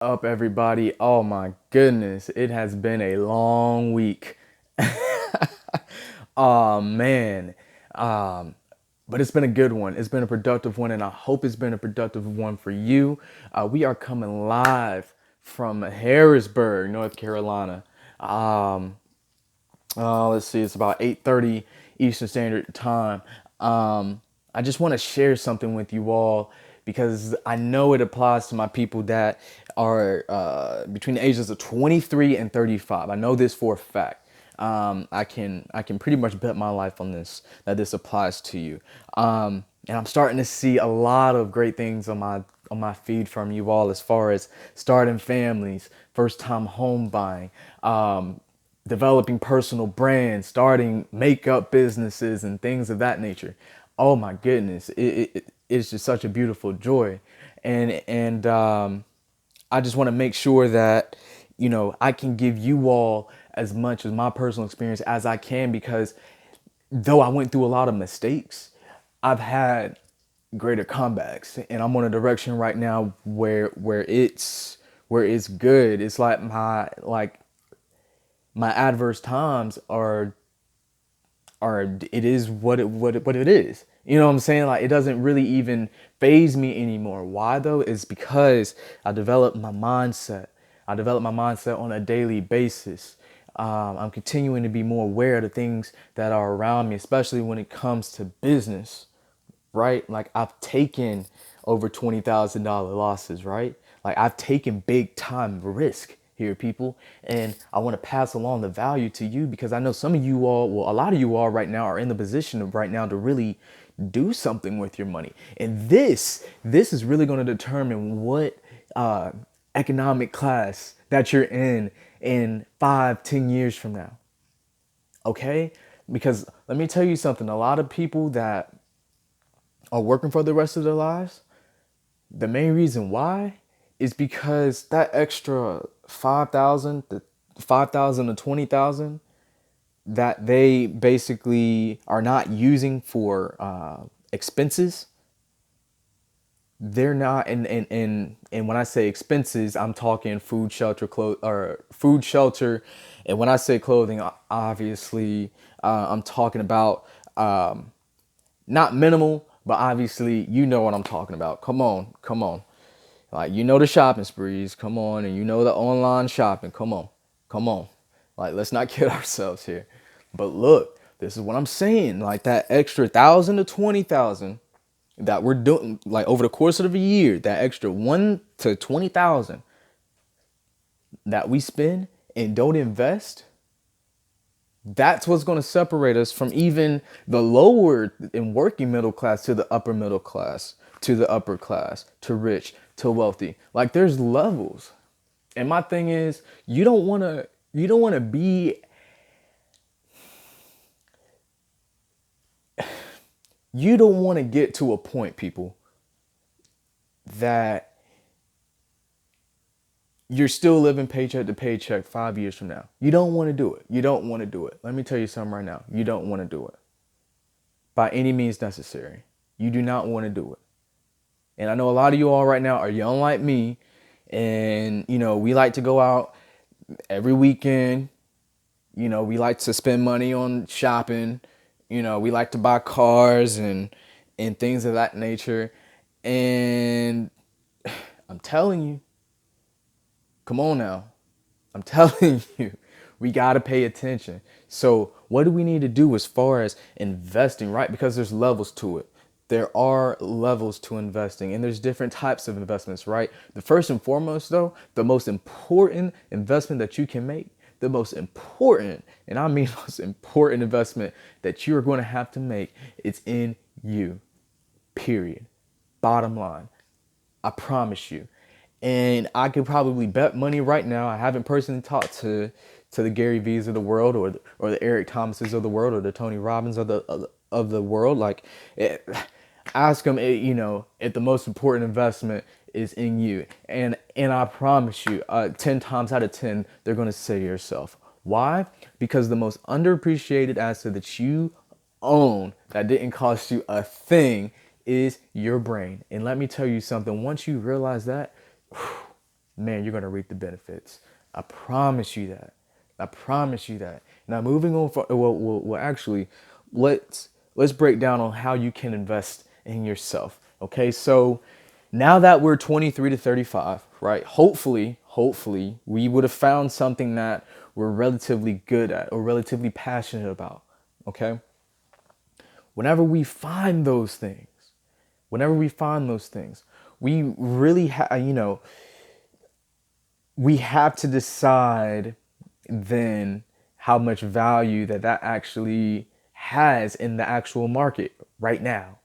Up, everybody? Oh my goodness, it has been a long week. Oh man, um, but it's been a good one. It's been a productive one, and I hope it's been a productive one for you. We are coming live from Harrisburg, North Carolina. Um, let's see, it's about 8:30 Eastern Standard Time. I just want to share something with you all because I know it applies to my people that are between the ages of 23 and 35. I know this for a fact. I can pretty much bet my life on this that this applies to you. And I'm starting to see a lot of great things on my feed from you all as far as starting families, first time home buying, developing personal brands, starting makeup businesses, and things of that nature. Oh my goodness, it's just such a beautiful joy, and I just want to make sure that I can give you all as much as my personal experience as I can because though I went through a lot of mistakes, I've had greater comebacks, and I'm on a direction right now where it's good. It's like my adverse times are it is what it is. You know what I'm saying? Like it doesn't really even phase me anymore. Why though? It's because I developed my mindset. I develop my mindset on a daily basis. I'm continuing to be more aware of the things that are around me, especially when it comes to business, right? Like I've taken over $20,000 losses, right? Like I've taken big time risk here, people, and I want to pass along the value to you because I know some of you all, well, a lot of you all right now are in the position of right now to really do something with your money, and this is really going to determine what uh, economic class that you're in 5, 10 years from now. Okay, because let me tell you something. A lot of people that are working for the rest of their lives, the main reason why is because that extra 5,000 to 20,000 that they basically are not using for expenses, they're not and when I say expenses, I'm talking food, shelter, food, shelter, and when I say clothing, obviously, I'm talking about not minimal, but obviously you know what I'm talking about. Come on, come on. Like the shopping sprees, come on, and the online shopping. Come on. Come on. Like let's not kid ourselves here. But look, this is what I'm saying. Like that extra 1,000 to 20,000 that we're doing like over the course of a year, that extra 1 to 20,000 that we spend and don't invest, that's what's going to separate us from even the lower and working middle class to the upper middle class to the upper class to rich to wealthy. Like there's levels. And my thing is, you don't want to be you don't want to get to a point, people, that you're still living paycheck to paycheck 5 years from now. You don't want to do it. You don't want to do it. Let me tell you something right now. You don't want to do it by any means necessary. You do not want to do it. And I know a lot of you all right now are young like me, and we like to go out every weekend. We like to spend money on shopping. We like to buy cars and things of that nature. And I'm telling you, come on now. I'm telling you, we got to pay attention. So, what do we need to do as far as investing, right? Because there's levels to it. There are levels to investing, and there's different types of investments, right? The first and foremost, though, the most important investment that you can make, the most important, and I mean most important investment that you're going to have to make, it's in you, period. Bottom line. I promise you. And I could probably bet money right now. I haven't personally talked to the Gary V's of the world, or the Eric Thomases of the world, or the Tony Robbins of the world. Like, ask them, if the most important investment is in you, and I promise you, 10 times out of 10, they're gonna say to yourself, why? Because the most underappreciated asset that you own that didn't cost you a thing is your brain. And let me tell you something. Once you realize that, man, you're going to reap the benefits. I promise you that. I promise you that. Now, moving on for actually, let's break down on how you can invest in yourself. Okay, so now that we're 23 to 35, right? Hopefully, we would have found something that we're relatively good at or relatively passionate about. Okay, whenever we find those things, whenever we find those things, we really we have to decide then how much value that actually has in the actual market right now,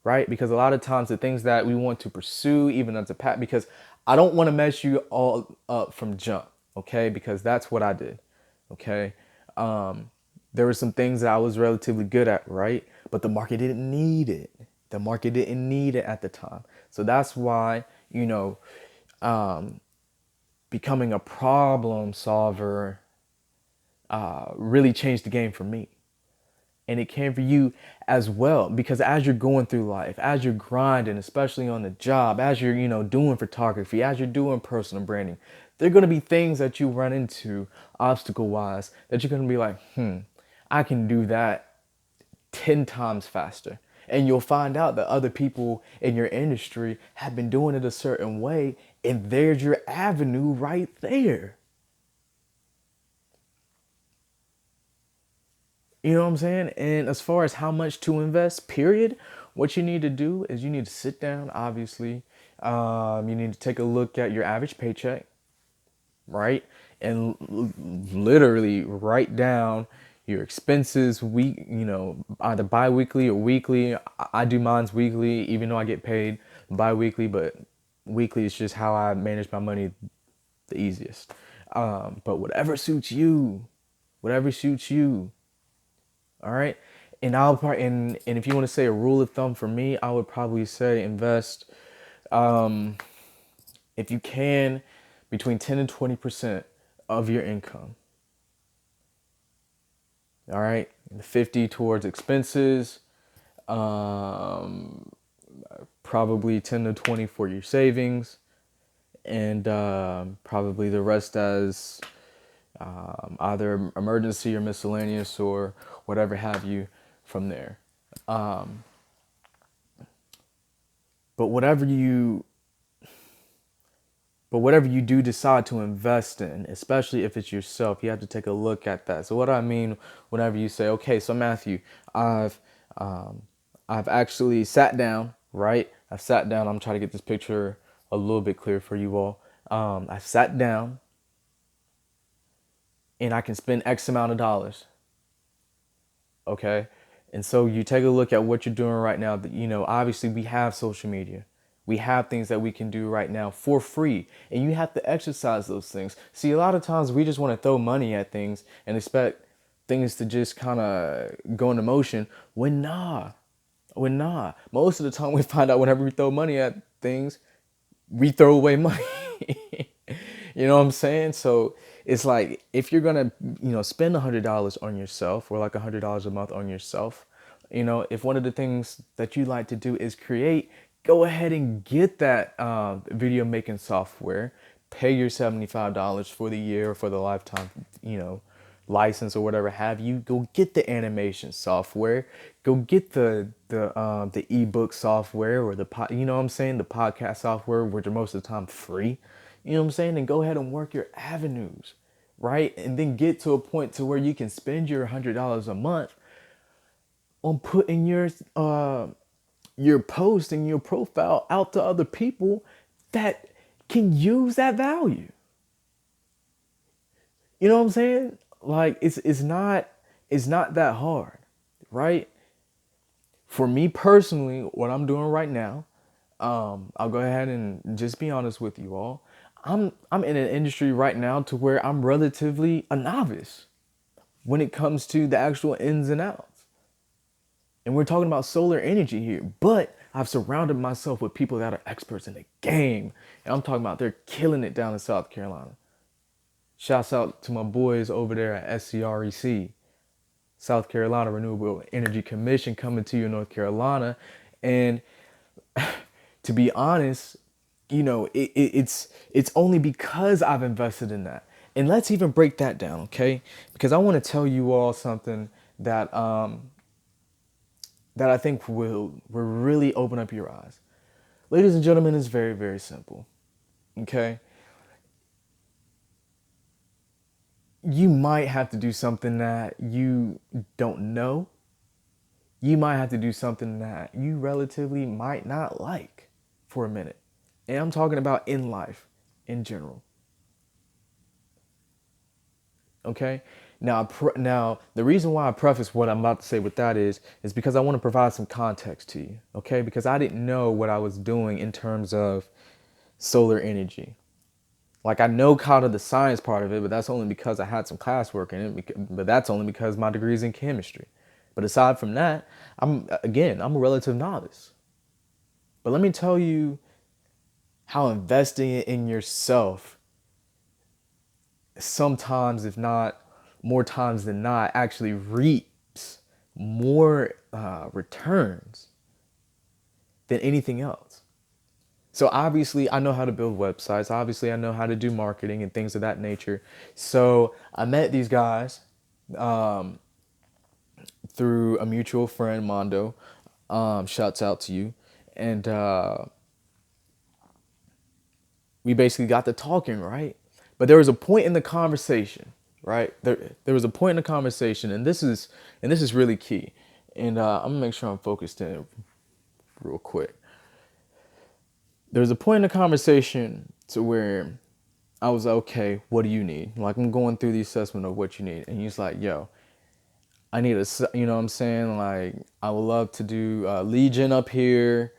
right? Because a lot of times the things that we want to pursue, even as a pat, because I don't want to mess you all up from jump, okay? Because that's what I did, okay? There were some things that I was relatively good at, right? But the market didn't need it. The market didn't need it at the time. So that's why, becoming a problem solver really changed the game for me. And it can for you as well, because as you're going through life, as you're grinding, especially on the job, as you're doing photography, as you're doing personal branding, there are going to be things that you run into obstacle wise that you're going to be like, I can do that 10 times faster. And you'll find out that other people in your industry have been doing it a certain way, and there's your avenue right there. You know what I'm saying? And as far as how much to invest, period, what you need to do is you need to sit down, obviously. You need to take a look at your average paycheck, right? And literally write down your expenses either bi-weekly or weekly. I do mine's weekly, even though I get paid bi-weekly, but weekly is just how I manage my money the easiest. But whatever suits you, all right. And and if you want to say a rule of thumb for me, I would probably say invest, if you can, between 10 and 20% of your income. All right, 50 towards expenses, um, probably 10 to 20 for your savings, and probably the rest as either emergency or miscellaneous or whatever have you from there. Um, but whatever you do decide to invest in, especially if it's yourself, you have to take a look at that. So what I mean, whenever you say, okay, so Matthew, I've um, I've actually sat down, right? I've sat down. I'm trying to get this picture a little bit clear for you all. I've sat down and I can spend X amount of dollars. Okay. And so you take a look at what you're doing right now. Obviously we have social media. We have things that we can do right now for free. And you have to exercise those things. See, a lot of times we just want to throw money at things and expect things to just kind of go into motion. When nah. Most of the time we find out whenever we throw money at things, we throw away money. You know what I'm saying? So it's like if you're gonna, spend $100 on yourself or like $100 a month on yourself, if one of the things that you like to do is create, go ahead and get that video making software. Pay your $75 for the year or for the lifetime, license or whatever have you. Go get the animation software. Go get the ebook software or you know what I'm saying, the podcast software, which are most of the time free. You know what I'm saying? And go ahead and work your avenues, right? And then get to a point to where you can spend your $100 a month on putting your post and your profile out to other people that can use that value. You know what I'm saying? Like it's not that hard, right? For me personally, what I'm doing right now, I'll go ahead and just be honest with you all. I'm in an industry right now to where I'm relatively a novice when it comes to the actual ins and outs. And we're talking about solar energy here, but I've surrounded myself with people that are experts in the game. And I'm talking about they're killing it down in South Carolina. Shouts out to my boys over there at SCREC, South Carolina Renewable Energy Commission, coming to you in North Carolina. And to be honest, it's only because I've invested in that. And let's even break that down, okay? Because I want to tell you all something that that I think will really open up your eyes. Ladies and gentlemen, it's very, very simple. Okay? You might have to do something that you don't know. You might have to do something that you relatively might not like for a minute. And I'm talking about in life in general. Okay? Now the reason why I preface what I'm about to say with that is because I want to provide some context to you, okay? Because I didn't know what I was doing in terms of solar energy. Like I know kind of the science part of it, but that's only because I had some classwork in it. But that's only because my degree is in chemistry. But aside from that, I'm a relative novice. But let me tell you how investing in yourself sometimes, if not more times than not, actually reaps more returns than anything else. So obviously I know how to build websites. Obviously I know how to do marketing and things of that nature. So I met these guys through a mutual friend, Mondo. Shouts out to you. And we basically got to talking, right? But there was a point in the conversation, right? There was a point in the conversation, and this is really key. And I'm gonna make sure I'm focused in real quick. There was a point in the conversation to where I was like, okay, what do you need? Like I'm going through the assessment of what you need, and he's like, yo, I need you know what I'm saying? Like I would love to do lead gen up here,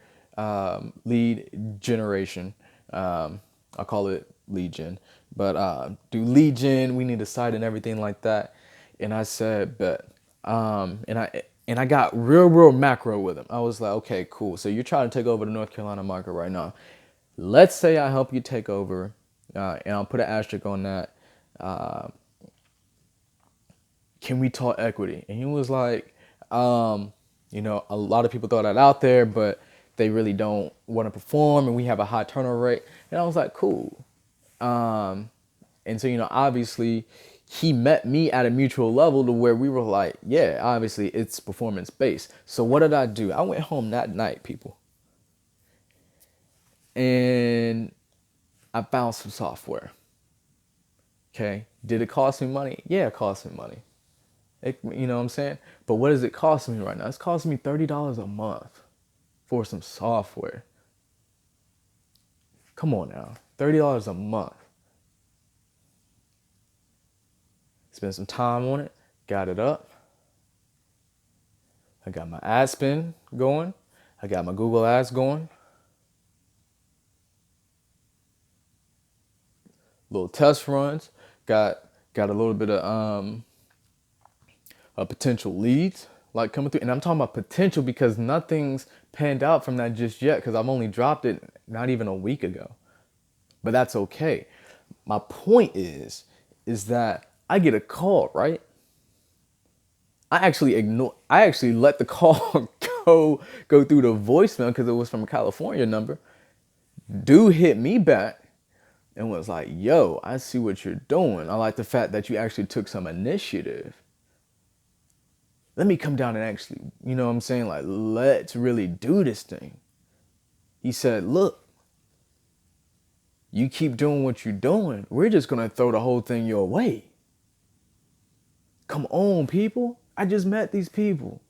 lead generation. I call it lead gen, but do lead gen. We need a site and everything like that. And I said, bet. And I got real macro with him. I was like, okay, cool. So you're trying to take over the North Carolina market right now. Let's say I help you take over, and I'll put an asterisk on that. Can we talk equity? And he was like, a lot of people throw that out there, but they really don't want to perform, and we have a high turnover rate. And I was like, cool. And so, obviously he met me at a mutual level to where we were like, yeah, obviously it's performance based. So what did I do? I went home that night, people, and I found some software. Okay. Did it cost me money? Yeah, it cost me money. You know what I'm saying? But what is it costing me right now? It's costing me $30 a month for some software. Come on now. $30 a month. Spend some time on it. Got it up. I got my ad spin going. I got my Google ads going. Little test runs. Got a little bit of potential leads like coming through. And I'm talking about potential because nothing's panned out from that just yet because I've only dropped it not even a week ago. But that's okay. My point is that I get a call, right? I actually let the call go through the voicemail because it was from a California number. Dude hit me back and was like, yo, I see what you're doing. I like the fact that you actually took some initiative. Let me come down and actually, you know what I'm saying? Like, let's really do this thing. He said, look, you keep doing what you're doing. We're just going to throw the whole thing your way. Come on, people. I just met these people.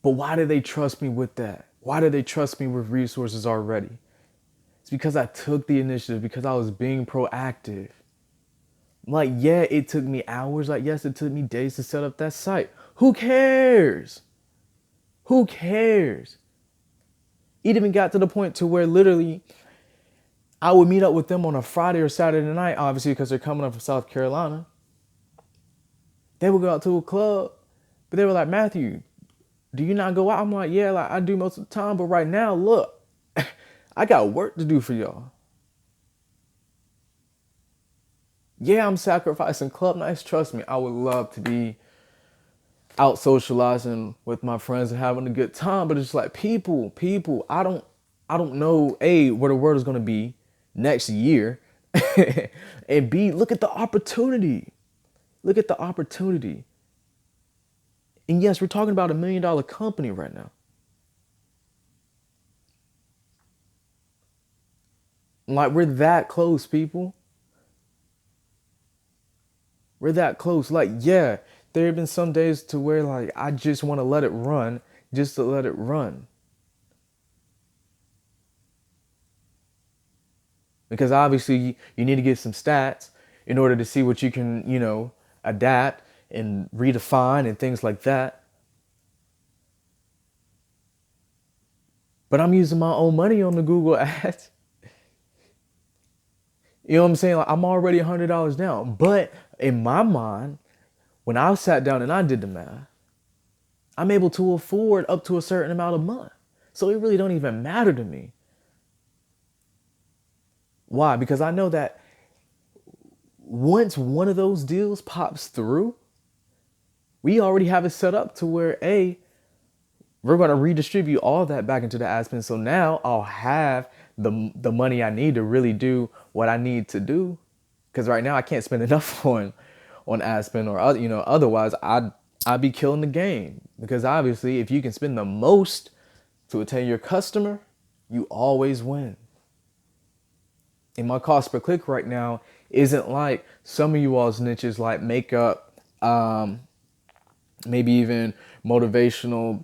But why do they trust me with that? Why do they trust me with resources already? It's because I took the initiative, because I was being proactive. Like, yeah, it took me hours. Like, yes, it took me days to set up that site. Who cares? Who cares? It even got to the point to where literally I would meet up with them on a Friday or Saturday night, obviously, because they're coming up from South Carolina. They would go out to a club, but they were like, Matthew, do you not go out? I'm like, yeah, like I do most of the time, but right now, look, I got work to do for y'all. Yeah, I'm sacrificing club nights. Trust me, I would love to be out socializing with my friends and having a good time, but it's like people, I don't I don't know, A, where the world is going to be next year. And B, look at the opportunity. Look at the opportunity. And yes, we're talking about $1 million company right now. Like, we're that close, people. We're that close. Like, yeah, there have been some days to where, like, I just want to let it run just to let it run. Because obviously, you need to get some stats in order to see what you can, adapt and redefine and things like that. But I'm using my own money on the Google ads. You know what I'm saying? Like, I'm already $100 down. But in my mind, when I sat down and I did the math, I'm able to afford up to a certain amount a month. So it really don't even matter to me. Why? Because I know that once one of those deals pops through, we already have it set up to where we're going to redistribute all that back into the ad spend. So now I'll have the money I need to really do what I need to do. Because right now I can't spend enough on ad spend, or otherwise I'd be killing the game. Because obviously, if you can spend the most to attain your customer, you always win. And my cost per click right now isn't like some of you all's niches, like makeup, maybe even motivational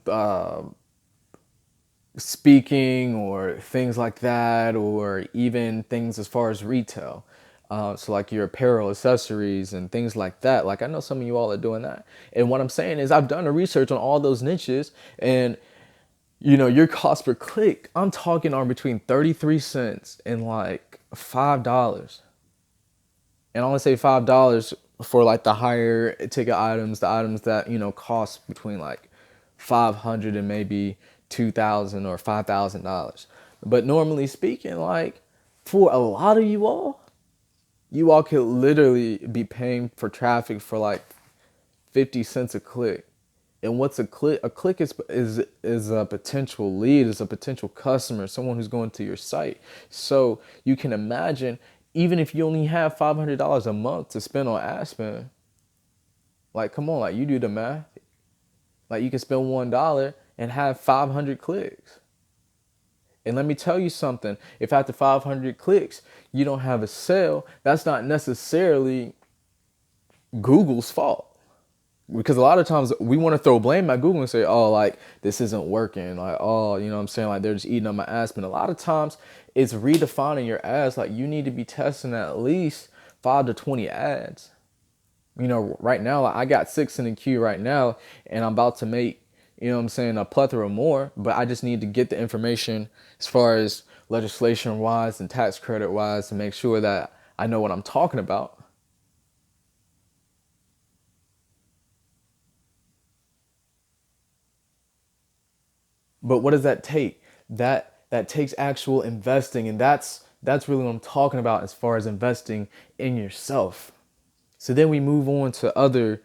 speaking or things like that, or even things as far as retail. So like your apparel, accessories, and things like that. Like, I know some of you all are doing that. And what I'm saying is, I've done the research on all those niches, and your cost per click, I'm talking are between 33 cents and like $5. And I only say $5 for like the higher ticket items, the items that, cost between like 500 and maybe 2,000 or $5,000. But normally speaking, like, for a lot of you all could literally be paying for traffic for like 50 cents a click. And what's a click? A click is a potential lead, is a potential customer, someone who's going to your site. So you can imagine, even if you only have $500 a month to spend on ad spend, like, come on, like, you do the math. Like, you can spend $1 and have 500 clicks. And let me tell you something, if after 500 clicks you don't have a sale, that's not necessarily Google's fault. Because a lot of times we want to throw blame at Google and say, oh, like, this isn't working. Like, oh, you know what I'm saying? Like, they're just eating up my ads. But a lot of times it's redefining your ads. Like, you need to be testing at least 5 to 20 ads. Right now, like, I got 6 in the queue right now, and I'm about to make, a plethora more. But I just need to get the information as far as legislation wise and tax credit wise to make sure that I know what I'm talking about. But what does that take? That takes actual investing, and that's really what I'm talking about as far as investing in yourself. So then we move on to other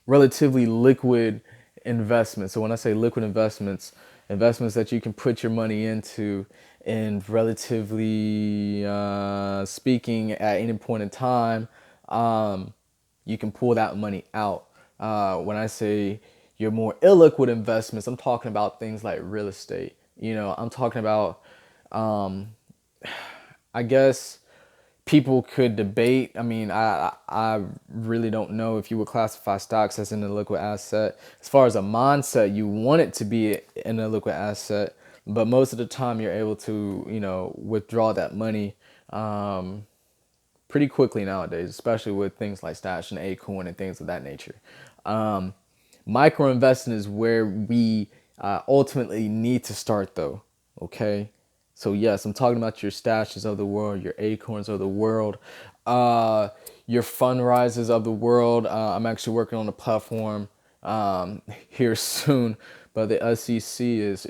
relatively liquid investments. So when I say liquid investments, investments that you can put your money into, and relatively speaking, at any point in time, you can pull that money out. When I say your more illiquid investments, I'm talking about things like real estate. I'm talking about, I guess people could debate. I mean, I really don't know if you would classify stocks as an illiquid asset. As far as a mindset, you want it to be an illiquid asset, but most of the time you're able to, withdraw that money pretty quickly nowadays, especially with things like Stash and Acorn and things of that nature. Um, Micro investing is where we ultimately need to start, though. Okay. So, yes, I'm talking about your Stashes of the world, your Acorns of the world, uh, your Fundrisers of the world. I'm actually working on a platform here soon, but the SEC is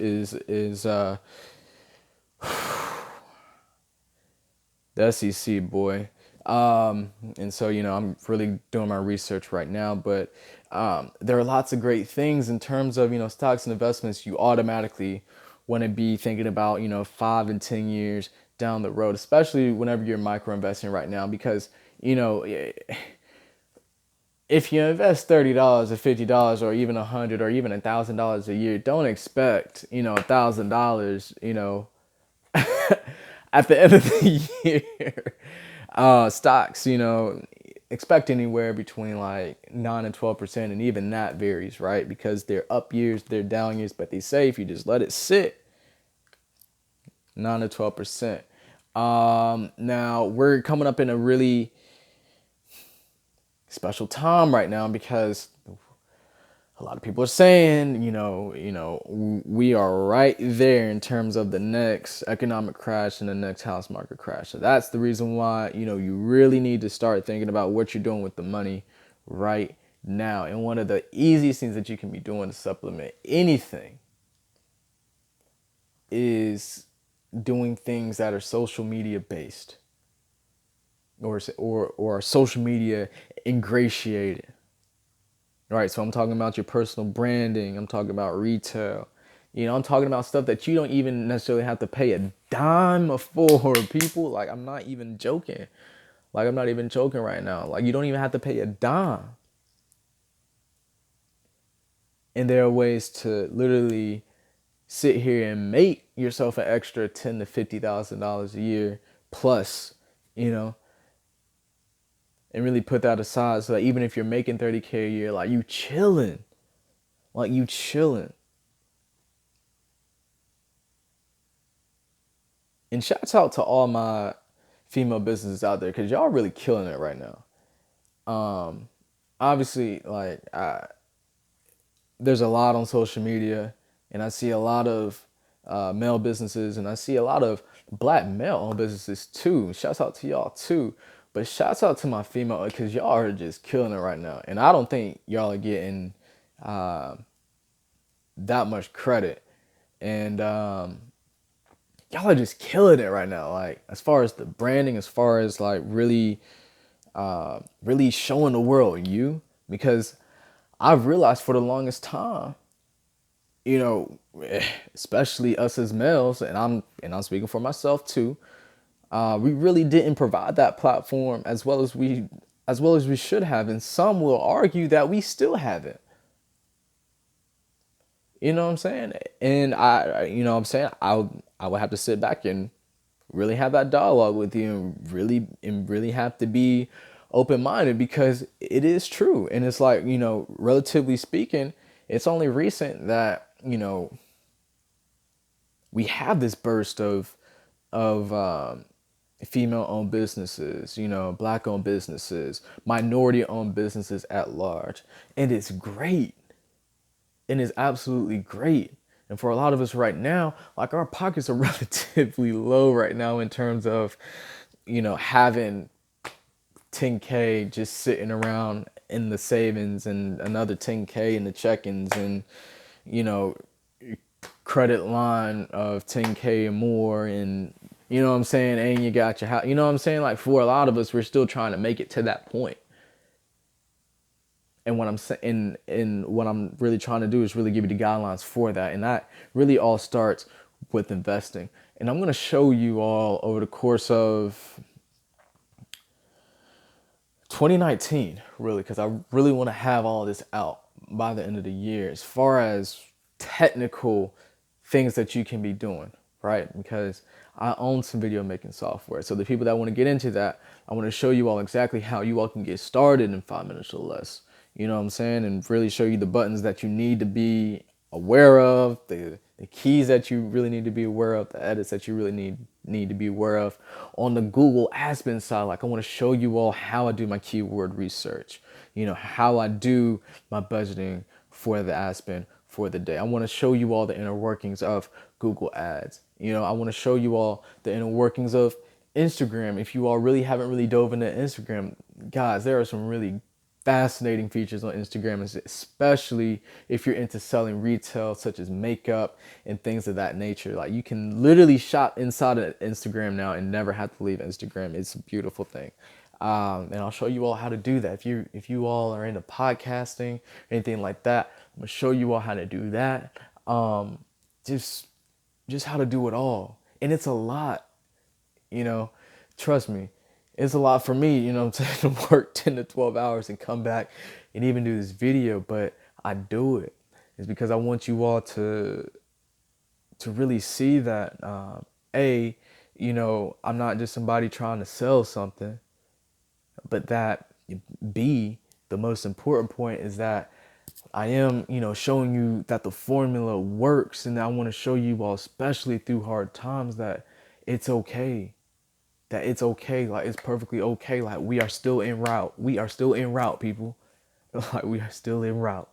the SEC, boy. And so, I'm really doing my research right now, but there are lots of great things in terms of, stocks and investments. You automatically want to be thinking about, 5 and 10 years down the road, especially whenever you're micro investing right now, because, if you invest $30 or $50 or even $100 or even $1,000 a year, don't expect, $1,000, at the end of the year. Stocks, expect anywhere between like 9 and 12%, and even that varies, right? Because they're up years, they're down years, but they say if you just let it sit, 9 to 12%. Now we're coming up in a really special time right now, because a lot of people are saying, we are right there in terms of the next economic crash and the next house market crash. So that's the reason why, you really need to start thinking about what you're doing with the money right now. And one of the easiest things that you can be doing to supplement anything is doing things that are social media based, or social media ingratiated. Right, so I'm talking about your personal branding. I'm talking about retail. I'm talking about stuff that you don't even necessarily have to pay a dime for, people. Like, I'm not even joking. Like, I'm not even joking right now. Like, you don't even have to pay a dime. And there are ways to literally sit here and make yourself an extra $10,000 to $50,000 a year plus, and really put that aside, so that even if you're making $30K a year, like, you chilling. Like, you chilling. And shouts out to all my female businesses out there, because y'all really killing it right now. Obviously, like, there's a lot on social media, and I see a lot of male businesses, and I see a lot of black male-owned businesses too. Shouts out to y'all too. But shouts out to my female, because y'all are just killing it right now. And I don't think y'all are getting that much credit. And y'all are just killing it right now. Like, as far as the branding, as far as like really showing the world you. Because I've realized for the longest time, especially us as males, and I'm speaking for myself too, we really didn't provide that platform as well as we should have, and some will argue that we still haven't. You know what I'm saying? And I would have to sit back and really have that dialogue with you, and really have to be open minded, because it is true. And it's like, relatively speaking, it's only recent that, we have this burst of female owned businesses, black owned businesses, minority owned businesses at large. And it's great. And it's absolutely great. And for a lot of us right now, like, our pockets are relatively low right now in terms of, having 10K just sitting around in the savings, and another 10K in the check-ins, and, credit line of 10K or more, and, you know what I'm saying, and you got your house. You know what I'm saying? Like, for a lot of us, we're still trying to make it to that point. And what I'm saying, and what I'm really trying to do is really give you the guidelines for that. And that really all starts with investing. And I'm going to show you all over the course of 2019, really, because I really want to have all this out by the end of the year, as far as technical things that you can be doing, right? Because I own some video making software. So the people that want to get into that, I want to show you all exactly how you all can get started in 5 minutes or less. You know what I'm saying? And really show you the buttons that you need to be aware of, the keys that you really need to be aware of, the edits that you really need to be aware of. On the Google AdSense side, like, I want to show you all how I do my keyword research, how I do my budgeting for the AdSense for the day. I want to show you all the inner workings of Google Ads. I want to show you all the inner workings of Instagram. If you all really haven't really dove into Instagram, guys, there are some really fascinating features on Instagram, especially if you're into selling retail, such as makeup and things of that nature. Like, you can literally shop inside of Instagram now and never have to leave Instagram. It's a beautiful thing. And I'll show you all how to do that. If you all are into podcasting or anything like that, I'm gonna show you all how to do that. Just just how to do it all. And it's a lot, you know, trust me, it's a lot for me, you know what I'm saying, to work 10 to 12 hours and come back and even do this video, but I do it. It's because I want you all to really see that, A, you know, I'm not just somebody trying to sell something, but that B, the most important point is that I am, you know, showing you that the formula works, and I want to show you all, especially through hard times, that it's okay. That it's okay. Like, it's perfectly okay. Like, we are still en route. We are still en route, people. Like, we are still en route.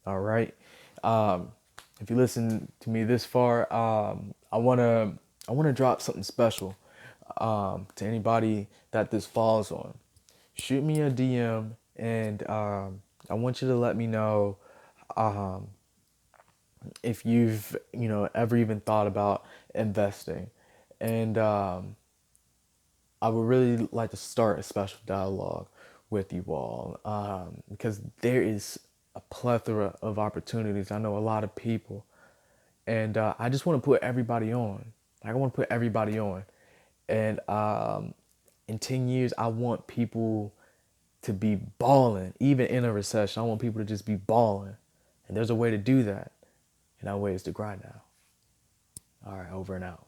All right. If you listen to me this far, I wanna drop something special to anybody that this falls on. Shoot me a DM, and I want you to let me know um, if you've, you know, ever even thought about investing. And I would really like to start a special dialogue with you all, because there is a plethora of opportunities. I know a lot of people, and I just want to put everybody on. Like, I want to put everybody on, and in 10 years, I want people to be balling, even in a recession. I want people to just be balling, and there's a way to do that, and that way is to grind now. All right, over and out.